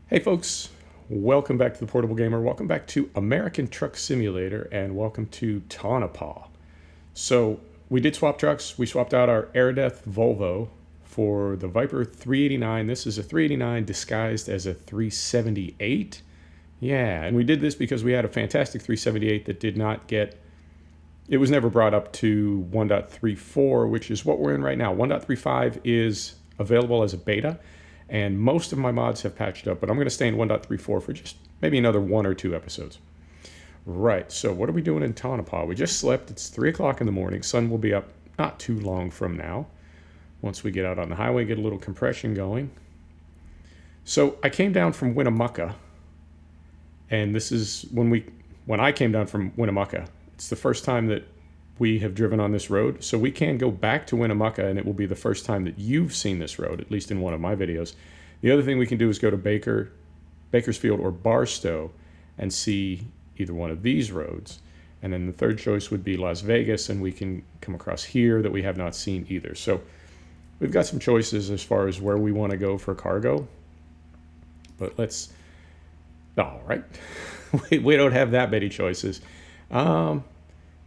Hey folks, welcome back to the Portable Gamer. Welcome back to American Truck Simulator, and welcome to Tonopah. So we did swap trucks. We swapped out our Aerodeath Volvo for the Viper 389. This is a 389 disguised as a 378. Yeah, and we did this because we had a fantastic 378 that did not get... It was never brought up to 1.34, which is what we're in right now. 1.35 is available as a beta, and most of my mods have patched up, but I'm going to stay in 1.34 for just maybe another 1 or 2 episodes. Right, so what are we doing in Tonopah? We just slept. It's 3 o'clock in the morning. Sun will be up not too long from now. Once we get out on the highway, get a little compression going. So I came down from Winnemucca, and this is when I came down from Winnemucca. It's the first time that we have driven on this road, so we can go back to Winnemucca, and it will be the first time that you've seen this road, at least in one of my videos. The other thing we can do is go to Bakersfield or Barstow and see either one of these roads. And then the third choice would be Las Vegas, and we can come across here that we have not seen either. So we've got some choices as far as where we want to go for cargo. But let's... All right. we don't have that many choices.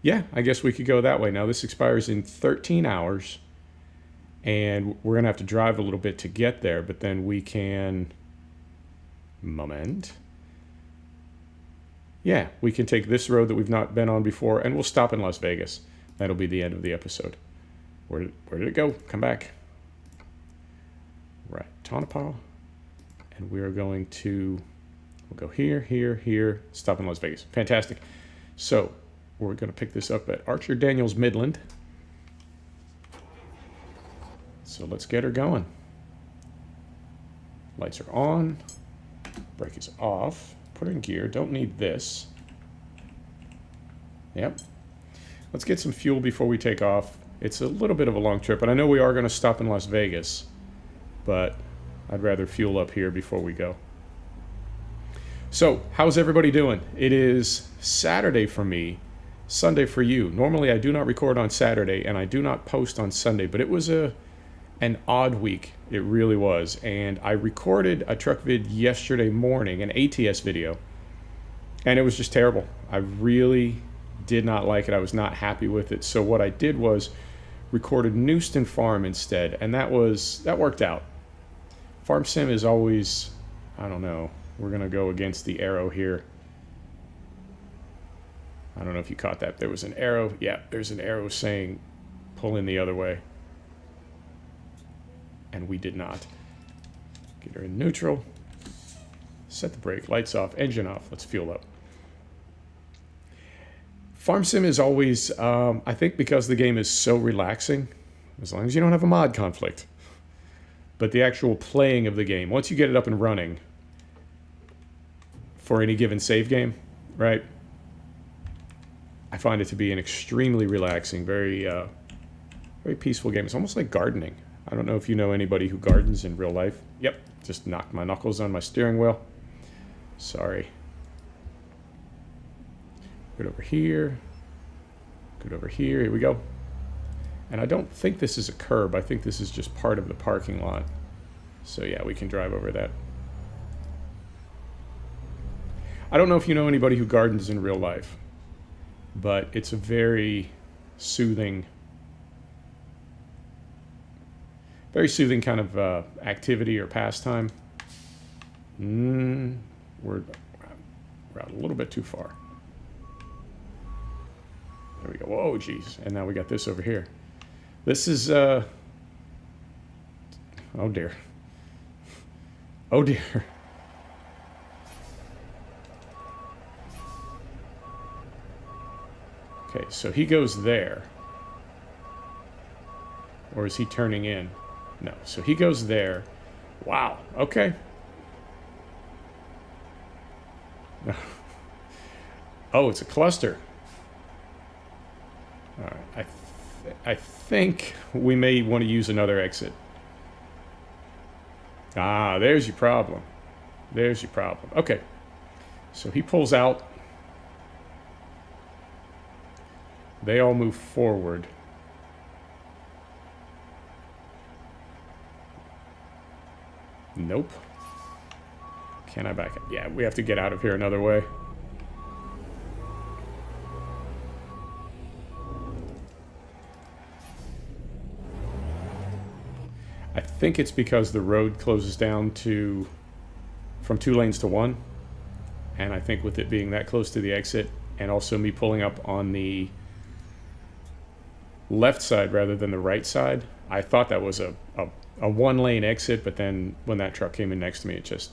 Yeah, I guess we could go that way. Now, this expires in 13 hours, and we're going to have to drive a little bit to get there, but then we can... Yeah, we can take this road that we've not been on before, and we'll stop in Las Vegas. That'll be the end of the episode. Where did it go? Come back. Right, Tonopah. And we are going to... We'll go here, here, here, stop in Las Vegas. Fantastic. So... we're going to pick this up at Archer Daniels Midland. So let's get her going. Lights are on. Brake is off. Put her in gear. Don't need this. Yep. Let's get some fuel before we take off. It's a little bit of a long trip, and I know we are going to stop in Las Vegas, but I'd rather fuel up here before we go. So, how's everybody doing? It is Saturday for me. Sunday for you. Normally I do not record on Saturday and I do not post on Sunday, but it was an odd week. It really was. And I recorded a truck vid yesterday morning, an ATS video, and it was just terrible. I really did not like it. I was not happy with it. So what I did was recorded Newston Farm instead, and that worked out. Farm Sim is always, I don't know, we're gonna go against the arrow here. I don't know if you caught that. There was an arrow. Yeah, there's an arrow saying pull in the other way. And we did not. Get her in neutral. Set the brake. Lights off. Engine off. Let's fuel up. Farm Sim is always, I think because the game is so relaxing, as long as you don't have a mod conflict. But the actual playing of the game, once you get it up and running for any given save game, right? I find it to be an extremely relaxing, very peaceful game. It's almost like gardening. I don't know if you know anybody who gardens in real life. Yep, just knocked my knuckles on my steering wheel. Sorry. Good over here. Good over here. Here we go. And I don't think this is a curb. I think this is just part of the parking lot. So yeah, we can drive over that. I don't know if you know anybody who gardens in real life, but it's a very soothing kind of activity or pastime. We're out a little bit too far. There we go. Oh, geez. And now we got this over here. This is, oh, dear. Oh, dear. Okay, so he goes there. Or is he turning in? No, so he goes there. Wow, okay. Oh, it's a cluster. All right, I think we may want to use another exit. Ah, there's your problem. There's your problem. Okay, so he pulls out. They all move forward. Nope. Can I back up? Yeah, we have to get out of here another way. I think it's because the road closes down from 2 lanes to 1. And I think with it being that close to the exit, and also me pulling up on the left side rather than the right side, I thought that was a 1-lane exit, but then when that truck came in next to me, it just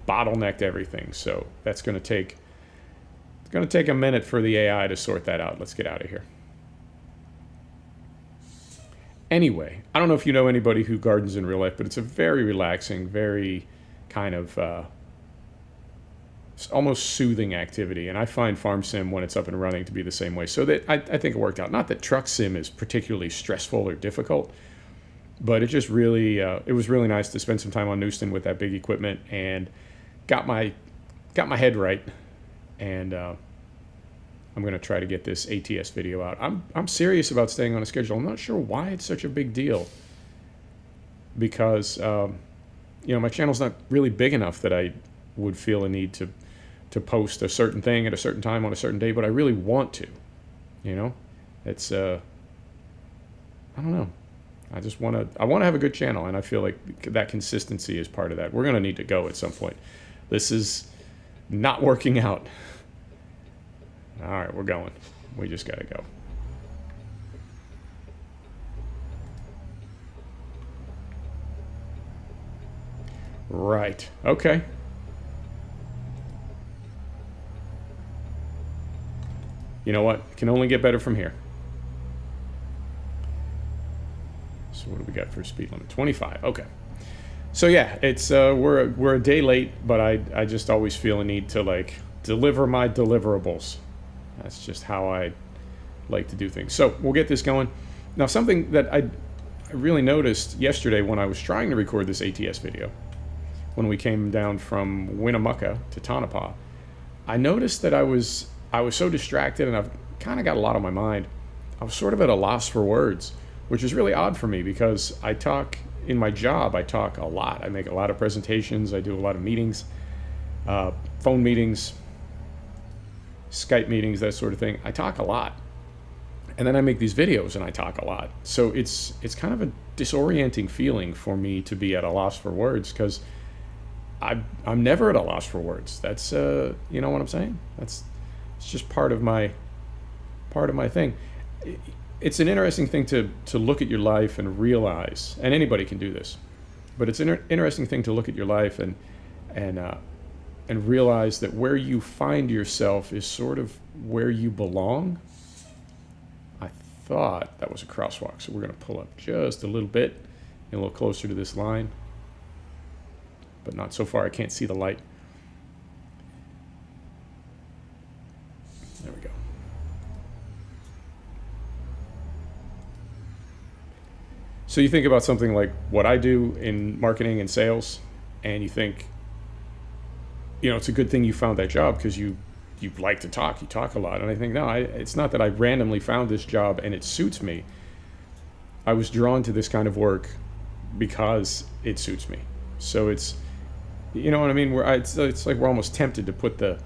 bottlenecked everything. So that's going to take a minute for the AI to sort that out. Let's get out of here. Anyway, I don't know if you know anybody who gardens in real life, but it's a very relaxing, very kind of almost soothing activity. And I find Farm Sim, when it's up and running, to be the same way. So that I think it worked out. Not that Truck Sim is particularly stressful or difficult, but it just really, it was really nice to spend some time on Newston with that big equipment and got my head right. And I'm going to try to get this ATS video out. I'm serious about staying on a schedule. I'm not sure why it's such a big deal, because my channel's not really big enough that I would feel a need to post a certain thing at a certain time on a certain day, but I really want to. It's I don't know. I want to have a good channel, and I feel like that consistency is part of that. We're going to need to go at some point. This is not working out. All right, we're going. We just got to go. Right. Okay. You know what? It can only get better from here. So what do we got for speed limit? 25. Okay. So yeah, it's we're a day late, but I just always feel a need to deliver my deliverables. That's just how I like to do things. So we'll get this going. Now, something that I really noticed yesterday when I was trying to record this ATS video, when we came down from Winnemucca to Tonopah, I noticed that I was so distracted, and I've kind of got a lot on my mind. I was sort of at a loss for words, which is really odd for me because in my job, I talk a lot. I make a lot of presentations. I do a lot of meetings, phone meetings, Skype meetings, that sort of thing. I talk a lot. And then I make these videos and I talk a lot. So it's kind of a disorienting feeling for me to be at a loss for words, because I'm never at a loss for words. That's you know what I'm saying? It's just part of my thing. It's an interesting thing to look at your life and realize, and anybody can do this, but it's an interesting thing to look at your life and realize that where you find yourself is sort of where you belong. I thought that was a crosswalk, so we're going to pull up just a little bit, a little closer to this line, but not so far I can't see the light. There we go. So you think about something like what I do in marketing and sales, and you think, it's a good thing you found that job because you like to talk. You talk a lot. And I think, no, it's not that I randomly found this job and it suits me. I was drawn to this kind of work because it suits me. So it's, you know what I mean? It's like we're almost tempted to put the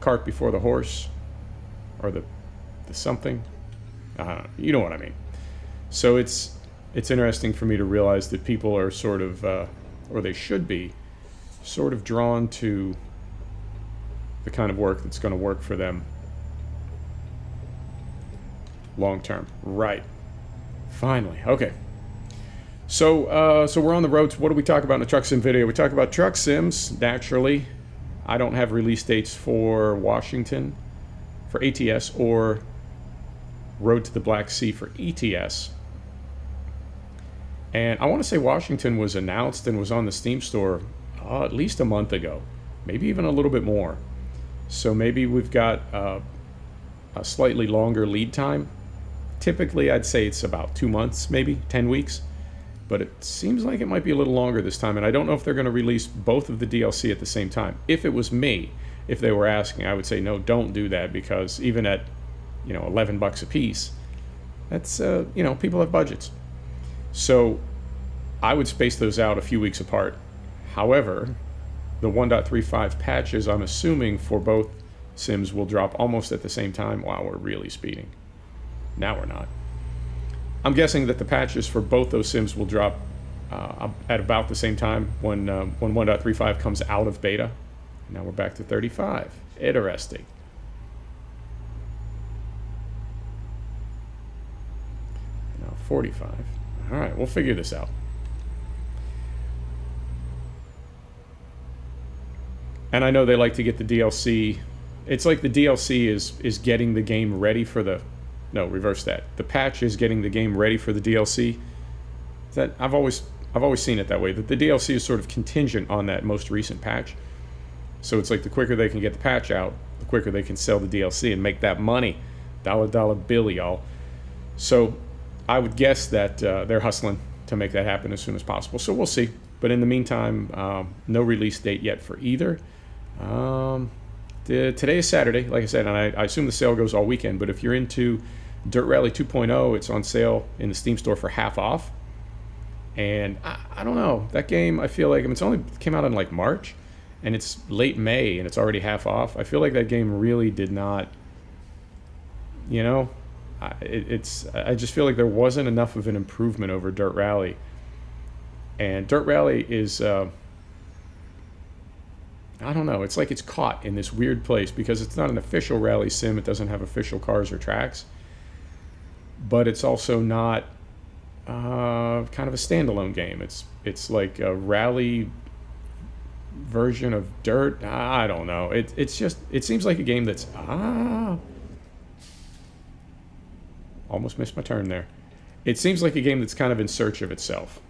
cart before the horse, or the something. You know what I mean? So it's interesting for me to realize that people are sort of, or they should be, sort of drawn to the kind of work that's going to work for them long term. Right. Finally. Okay. So we're on the road. What do we talk about in the Truck Sim video? We talk about Truck Sims, naturally. I don't have release dates for Washington, for ATS, or Road to the Black Sea for ETS. And I want to say Washington was announced and was on the Steam store at least a month ago, maybe even a little bit more. So maybe we've got a slightly longer lead time. Typically, I'd say it's about 2 months, maybe 10 weeks. But it seems like it might be a little longer this time. And I don't know if they're going to release both of the DLC at the same time. If it was me, if they were asking, I would say, no, don't do that, because even at, $11 a piece, that's, people have budgets. So I would space those out a few weeks apart. However, the 1.35 patches, I'm assuming, for both sims will drop almost at the same time. Wow, we're really speeding. Now we're not. I'm guessing that the patches for both those sims will drop at about the same time when 1.35 comes out of beta. Now we're back to 35. Interesting. Now 45. All right, we'll figure this out. And I know they like to get the DLC. It's like the DLC is getting the game ready for the... No, reverse that. The patch is getting the game ready for the DLC. That I've always seen it that way, that the DLC is sort of contingent on that most recent patch. So it's like the quicker they can get the patch out, the quicker they can sell the DLC and make that money. Dollar bill, y'all. So I would guess that they're hustling to make that happen as soon as possible. So we'll see. But in the meantime, no release date yet for either. Today is Saturday, like I said, and I assume the sale goes all weekend. But if you're into Dirt Rally 2.0, it's on sale in the Steam store for half off. And I don't know, that game, I feel like, I mean, it's only came out in like March, and it's late May, and it's already half off. I feel like that game really did not, you know, I just feel like there wasn't enough of an improvement over Dirt Rally. And Dirt Rally is, I don't know, it's like it's caught in this weird place because it's not an official rally sim. It doesn't have official cars or tracks. But it's also not kind of a standalone game. It's like a rally version of Dirt. I don't know. It's just, it seems like a game that's... Almost missed my turn there. It seems like a game that's kind of in search of itself.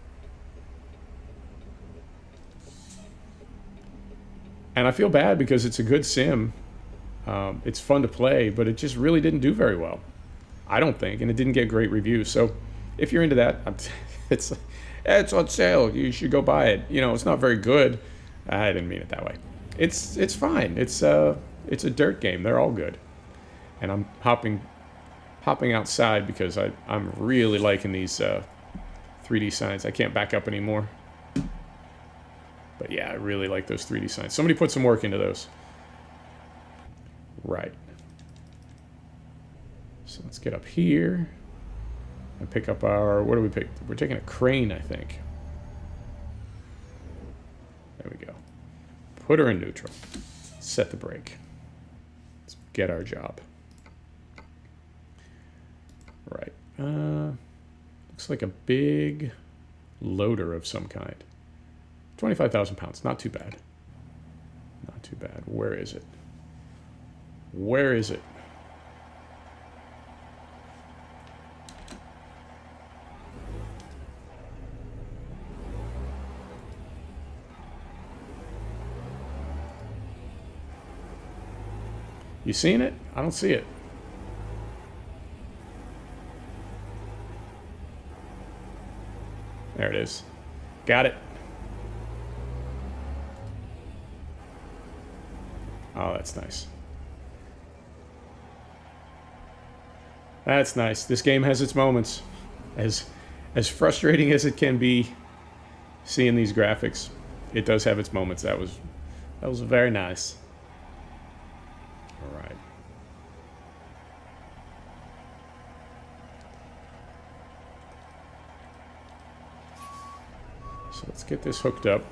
And I feel bad because it's a good sim. It's fun to play, but it just really didn't do very well, I don't think, and it didn't get great reviews. So if you're into that, it's on sale. You should go buy it. You know, it's not very good. I didn't mean it that way. It's fine. It's a dirt game. They're all good. And I'm hopping outside because I'm really liking these 3D signs. I can't back up anymore. But yeah, I really like those 3D signs. Somebody put some work into those. Right. So let's get up here and pick up our... What do we pick? We're taking a crane, I think. There we go. Put her in neutral. Set the brake. Let's get our job. Right. Looks like a big loader of some kind. 25,000 pounds. Not too bad. Not too bad. Where is it? Where is it? You seeing it? I don't see it. There it is. Got it. Oh, that's nice. That's nice. This game has its moments. As frustrating as it can be seeing these graphics, it does have its moments. That was very nice. All right. So let's get this hooked up.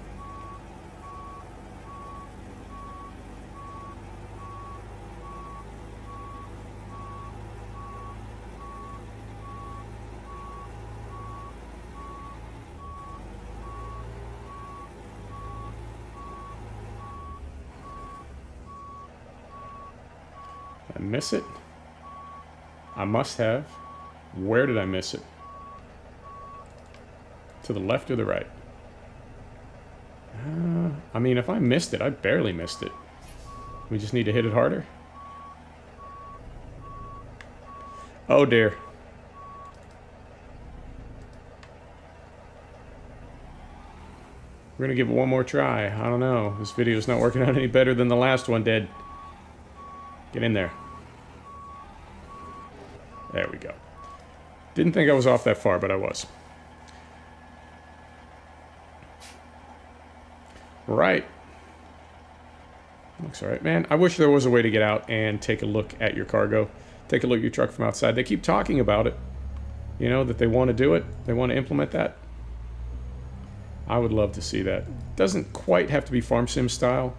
I miss it? I must have. Where did I miss it? To the left or the right? I mean, if I missed it, I barely missed it. We just need to hit it harder. Oh dear. We're gonna give it one more try. I don't know. This video's not working out any better than the last one did. Get in there. There we go. Didn't think I was off that far, but I was. Right. Looks all right, man. I wish there was a way to get out and take a look at your cargo. Take a look at your truck from outside. They keep talking about it, you know, that they want to do it. They want to implement that. I would love to see that. Doesn't quite have to be farm sim style.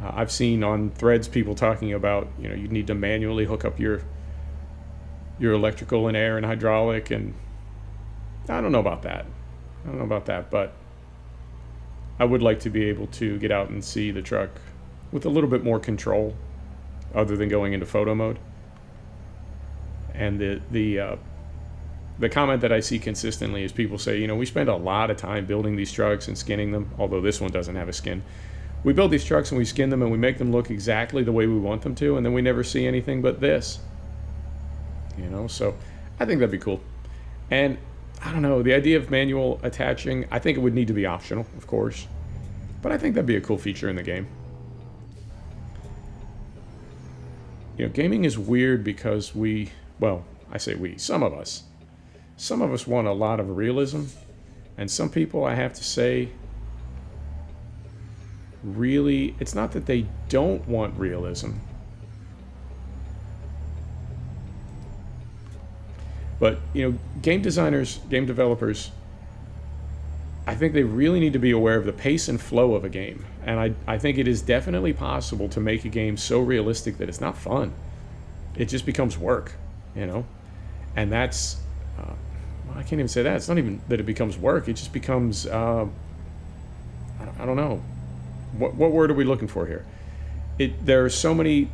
I've seen on threads people talking about, you know, you need to manually hook up your electrical and air and hydraulic, and I don't know about that. But I would like to be able to get out and see the truck with a little bit more control other than going into photo mode. And the comment that I see consistently is people say, you know, we spend a lot of time building these trucks and skinning them, although this one doesn't have a skin. We build these trucks and we skin them and we make them look exactly the way we want them to, and then we never see anything but this. You know, so I think that'd be cool. And I don't know, the idea of manual attaching, I think it would need to be optional, of course. But I think that'd be a cool feature in the game. You know, gaming is weird because I say we, some of us want a lot of realism, and some people, I have to say, really, it's not that they don't want realism, but, you know, game designers, game developers, I think they really need to be aware of the pace and flow of a game. And I think it is definitely possible to make a game so realistic that it's not fun. It just becomes work, you know? And that's, well, I can't even say that. It's not even that it becomes work. It just becomes, I don't know. What word are we looking for here? There are so many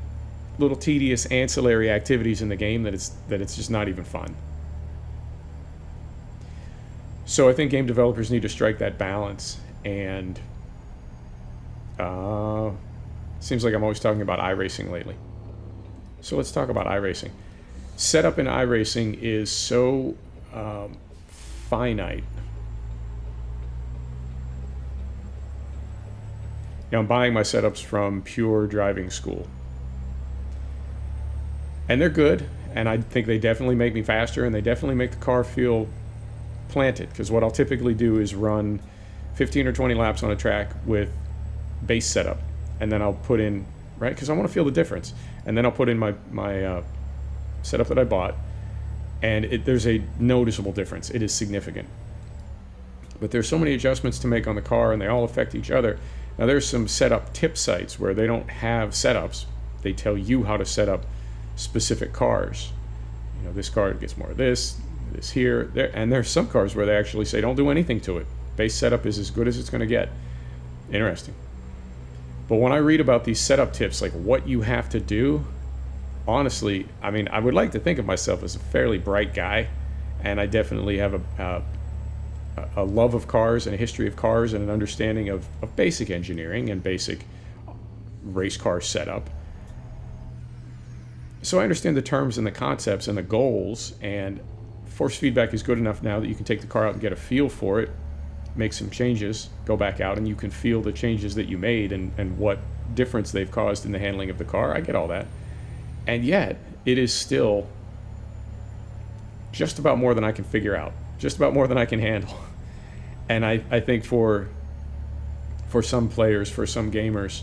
little tedious ancillary activities in the game that it's just not even fun. So I think game developers need to strike that balance, and seems like I'm always talking about iRacing lately. So let's talk about iRacing. Setup in iRacing is so finite. You know, I'm buying my setups from Pure Driving School, and they're good, and I think they definitely make me faster, and they definitely make the car feel planted, because what I'll typically do is run 15 or 20 laps on a track with base setup, and then I'll put in, right, because I want to feel the difference, and then I'll put in my setup that I bought, and there's a noticeable difference. It is significant, but there's so many adjustments to make on the car, and they all affect each other. Now there's some setup tip sites where they don't have setups. They tell you how to set up specific cars. You know, this car gets more of this here, there, and there's some cars where they actually say don't do anything to it. Base setup is as good as it's going to get. Interesting. But when I read about these setup tips, like what you have to do, honestly, I mean, I would like to think of myself as a fairly bright guy, and I definitely have a love of cars and a history of cars and an understanding of basic engineering and basic race car setup. So I understand the terms and the concepts and the goals, and force feedback is good enough now that you can take the car out and get a feel for it, make some changes, go back out, and you can feel the changes that you made and what difference they've caused in the handling of the car. I get all that. And yet, it is still just about more than I can figure out, just about more than I can handle. And I think for some players, for some gamers,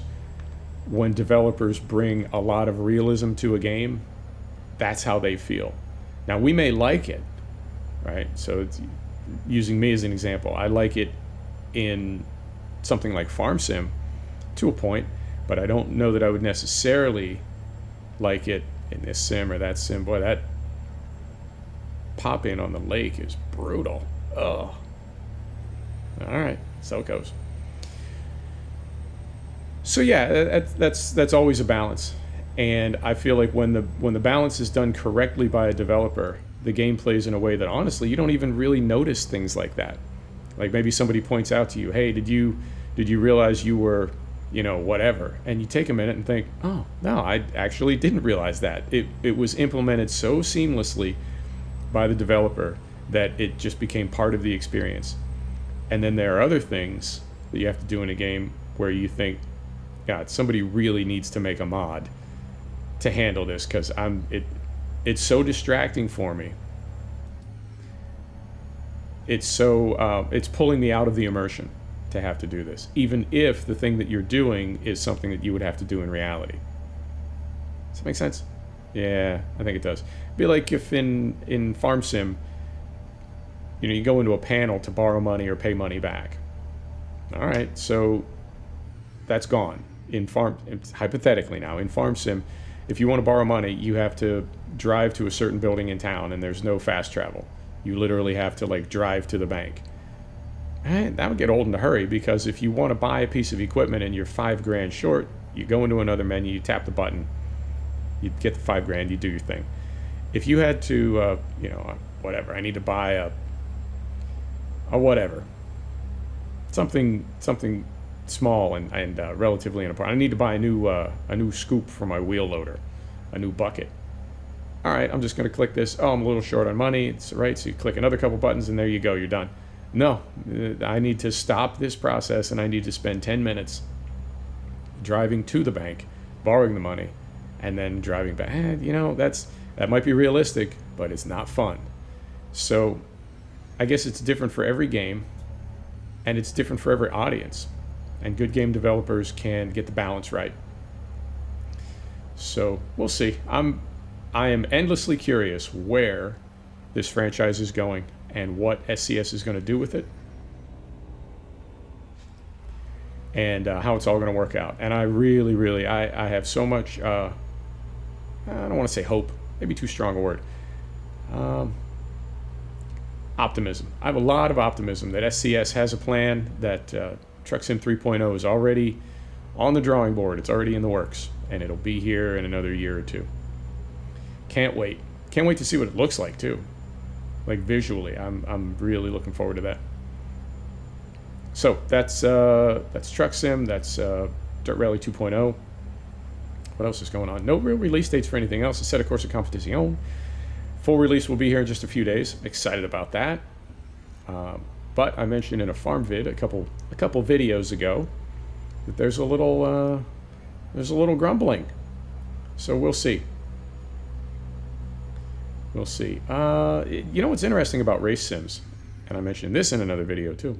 when developers bring a lot of realism to a game, that's how they feel. Now, we may like it, right? So it's, using me as an example, I like it in something like Farm Sim to a point, but I don't know that I would necessarily like it in this sim or that sim. Boy, that pop in on the lake is brutal. Ugh. All right, so it goes. So yeah, that's always a balance, and I feel like when the balance is done correctly by a developer, the game plays in a way that honestly you don't even really notice things like that. Like maybe somebody points out to you, hey, did you realize you were, you know, whatever, and you take a minute and think, oh no, I actually didn't realize that. It was implemented so seamlessly by the developer that it just became part of the experience. And then there are other things that you have to do in a game where you think, God, somebody really needs to make a mod to handle this, because it's so distracting for me. It's so it's pulling me out of the immersion. to have to do this, even if the thing that you're doing is something that you would have to do in reality. Does that make sense? Yeah, I think it does. It'd be like if in Farm Sim, you go into a panel to borrow money or pay money back. All right, so that's gone. Hypothetically now, in Farm Sim, if you want to borrow money, you have to drive to a certain building in town, and there's no fast travel. You literally have to drive to the bank. And that would get old in a hurry, because if you want to buy a piece of equipment and you're $5,000 short, you go into another menu, you tap the button, you get the $5,000, you do your thing. If you had to, whatever, I need to buy a whatever, something small and relatively unimportant. I need to buy a new scoop for my wheel loader, a new bucket. All right, I'm just going to click this. Oh, I'm a little short on money. It's right. So you click another couple buttons, and there you go. You're done. No, I need to stop this process, and I need to spend 10 minutes driving to the bank, borrowing the money, and then driving back. That might be realistic, but it's not fun. So I guess it's different for every game, and it's different for every audience. And good game developers can get the balance right. So we'll see. I am endlessly curious where this franchise is going and what SCS is going to do with it, and how it's all going to work out. And I really, I have so much, I don't want to say hope, maybe too strong a word, optimism. I have a lot of optimism that SCS has a plan, that Truck Sim 3.0 is already on the drawing board. It's already in the works, and it'll be here in another year or two. Can't wait. Can't wait to see what it looks like too. Visually, I'm really looking forward to that. So that's Truck Sim. That's Dirt Rally 2.0. What else is going on? No real release dates for anything else. Assetto Corsa Competizione. Full release will be here in just a few days. Excited about that. But I mentioned in a farm vid a couple videos ago that there's a little grumbling. So we'll see. We'll see. What's interesting about race sims, and I mentioned this in another video too.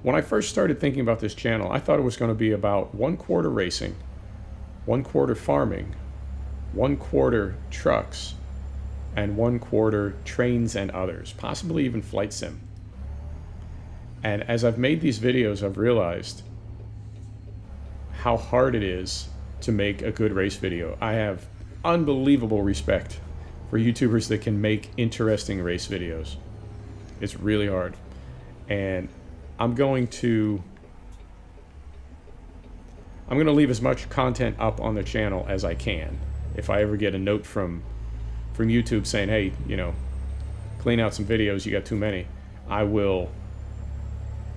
When I first started thinking about this channel, I thought it was going to be about 1/4 racing, 1/4 farming, 1/4 trucks, and 1/4 trains and others, possibly even flight sim. And as I've made these videos, I've realized how hard it is to make a good race video. I have unbelievable respect for YouTubers that can make interesting race videos. It's really hard. And I'm going to leave as much content up on the channel as I can. If I ever get a note from YouTube saying, hey, clean out some videos, you got too many, I will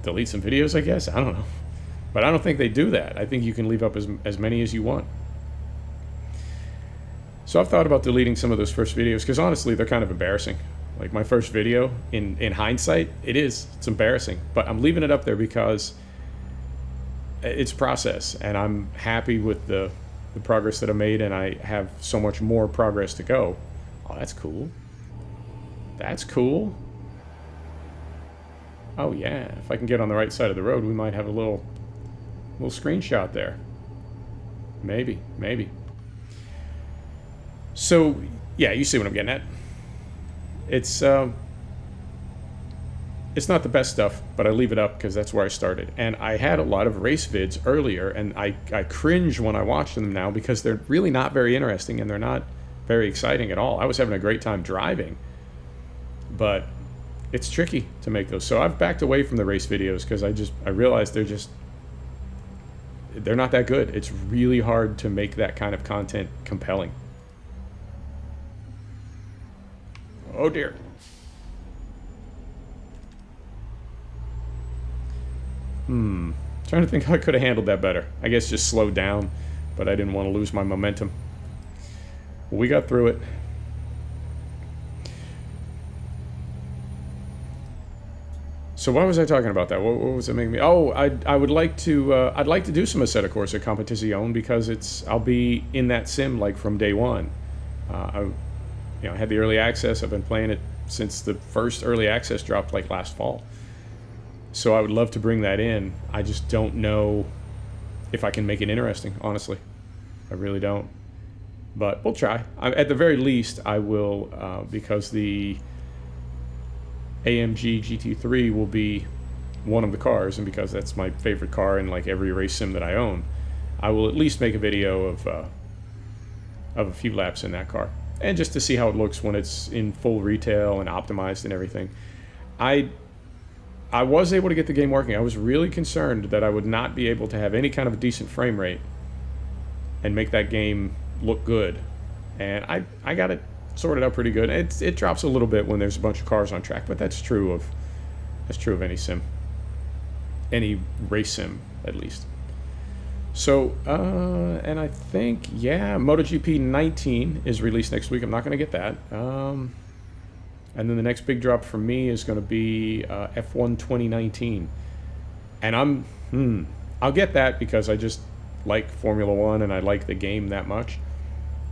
delete some videos, I guess. I don't know. But I don't think they do that. I think you can leave up as many as you want. So I've thought about deleting some of those first videos, because honestly, they're kind of embarrassing. Like my first video, in hindsight, it's embarrassing. But I'm leaving it up there because it's a process, and I'm happy with the progress that I made, and I have so much more progress to go. Oh, that's cool. That's cool. Oh yeah, if I can get on the right side of the road, we might have a little screenshot there. Maybe. So, yeah, you see what I'm getting at. It's not the best stuff, but I leave it up because that's where I started. And I had a lot of race vids earlier, and I cringe when I watch them now because they're really not very interesting, and they're not very exciting at all. I was having a great time driving, but it's tricky to make those. So I've backed away from the race videos because I realized they're not that good. It's really hard to make that kind of content compelling. Oh dear. Trying to think how I could have handled that better. I guess just slowed down, but I didn't want to lose my momentum. We got through it. So why was I talking about that? What was it making me? Oh, I'd like to do some Assetto Corsa Competizione because I'll be in that sim from day one. I had the early access. I've been playing it since the first early access dropped last fall, So I would love to bring that in. I just don't know if I can make it interesting, honestly. I really don't. But we'll try. At the very least, I will, because the AMG GT3 will be one of the cars, and because that's my favorite car in like every race sim that I own, I will at least make a video of a few laps in that car, and just to see how it looks when it's in full retail and optimized and everything. I was able to get the game working. I was really concerned that I would not be able to have any kind of a decent frame rate and make that game look good, and I got it sorted out pretty good. It drops a little bit when there's a bunch of cars on track, but that's true of any sim, any race sim at least. So and I think, yeah, MotoGP 19 is released next week. I'm not going to get that. And then the next big drop for me is going to be F1 2019, and I'll get that because I just like Formula One and I like the game that much.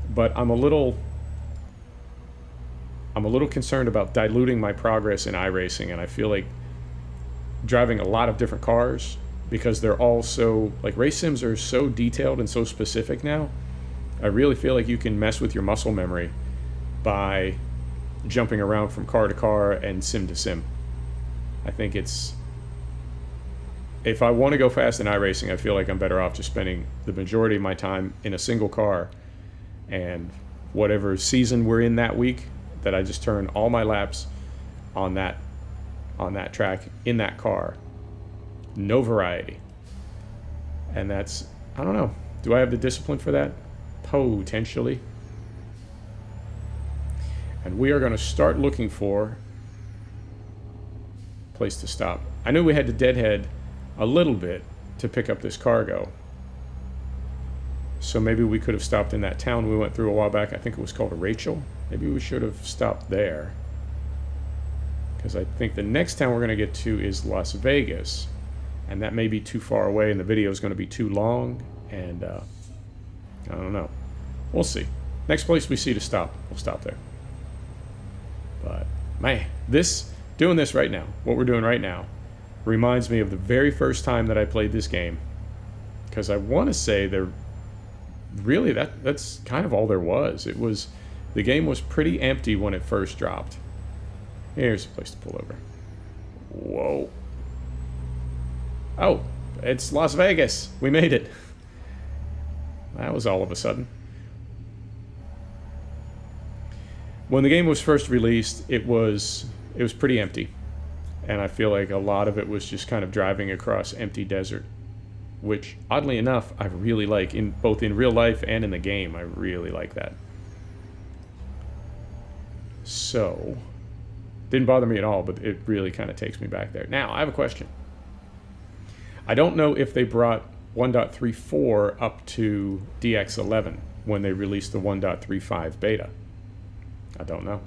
But I'm a little concerned about diluting my progress in iRacing, and I feel like driving a lot of different cars, because they're all so, like, race sims are so detailed and so specific now. I really feel like you can mess with your muscle memory by jumping around from car to car and sim to sim. I think it's, if I want to go fast in iRacing, I feel like I'm better off just spending the majority of my time in a single car, and whatever season we're in that week, that I just turn all my laps on that track in that car. No variety. And that's, I don't know. Do I have the discipline for that? Potentially. And we are going to start looking for a place to stop. I knew we had to deadhead a little bit to pick up this cargo. So maybe we could have stopped in that town we went through a while back. I think it was called Rachel. Maybe we should have stopped there, because I think the next town we're going to get to is Las Vegas, and that may be too far away and the video is going to be too long, and I don't know. We'll see. Next place we see to stop, we'll stop there. But man, doing this right now, what we're doing right now, reminds me of the very first time that I played this game, because I want to say really that's kind of all there was. The game was pretty empty when it first dropped. Here's a place to pull over. Whoa. Oh, it's Las Vegas. We made it. That was all of a sudden. When the game was first released, it was pretty empty. And I feel like a lot of it was just kind of driving across empty desert, which oddly enough I really like, both in real life and in the game. I really like that. So, didn't bother me at all, but it really kind of takes me back there. Now, I have a question. I don't know if they brought 1.34 up to DX11 when they released the 1.35 beta. I don't know.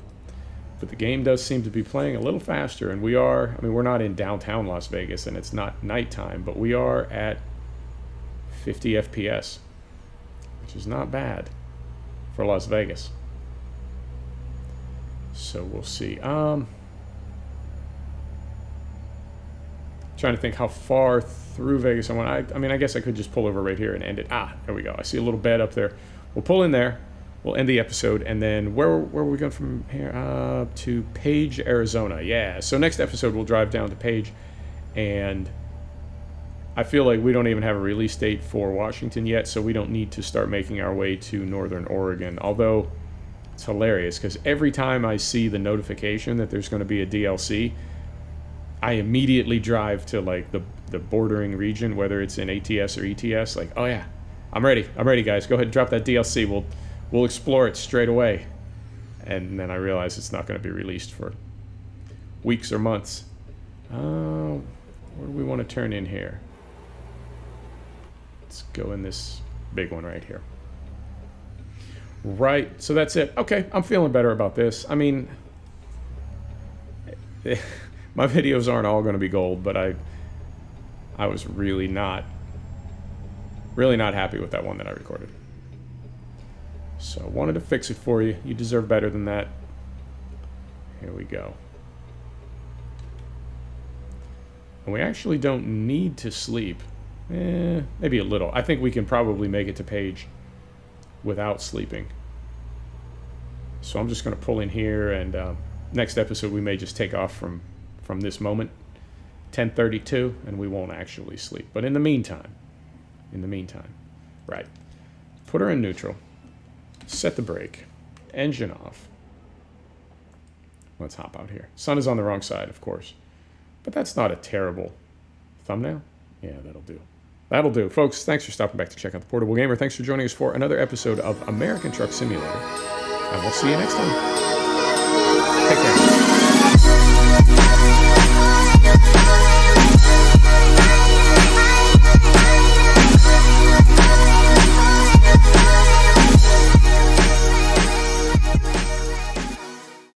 But the game does seem to be playing a little faster, and we're not in downtown Las Vegas, and it's not nighttime, but we are at 50 FPS, which is not bad for Las Vegas. So we'll see. Trying to think how far through Vegas I want. I mean, I guess I could just pull over right here and end it. There we go. I see a little bed up there. We'll pull in there. We'll end the episode, and then where are we going from here? To Page, Arizona. Yeah. So next episode we'll drive down to Page, and I feel like we don't even have a release date for Washington yet, so we don't need to start making our way to Northern Oregon. Although it's hilarious, because every time I see the notification that there's going to be a DLC, I immediately drive to like the bordering region, whether it's in ATS or ETS. Like, oh yeah, I'm ready, guys. Go ahead and drop that DLC. We'll explore it straight away. And then I realize it's not going to be released for weeks or months. Where do we want to turn in here? Let's go in this big one right here. Right, so that's it. Okay, I'm feeling better about this. I mean, my videos aren't all going to be gold, but I was really not happy with that one that I recorded. So I wanted to fix it for you. You deserve better than that. Here we go. And we actually don't need to sleep. Maybe a little. I think we can probably make it to page without sleeping. So I'm just going to pull in here, and next episode we may just take off from this moment, 10:32, and we won't actually sleep. But in the meantime, right, put her in neutral, set the brake, engine off. Let's hop out here. Sun is on the wrong side, of course, but that's not a terrible thumbnail. Yeah, that'll do. That'll do. Folks, thanks for stopping back to check out the Portable Gamer. Thanks for joining us for another episode of American Truck Simulator, and we'll see you next time. Take care.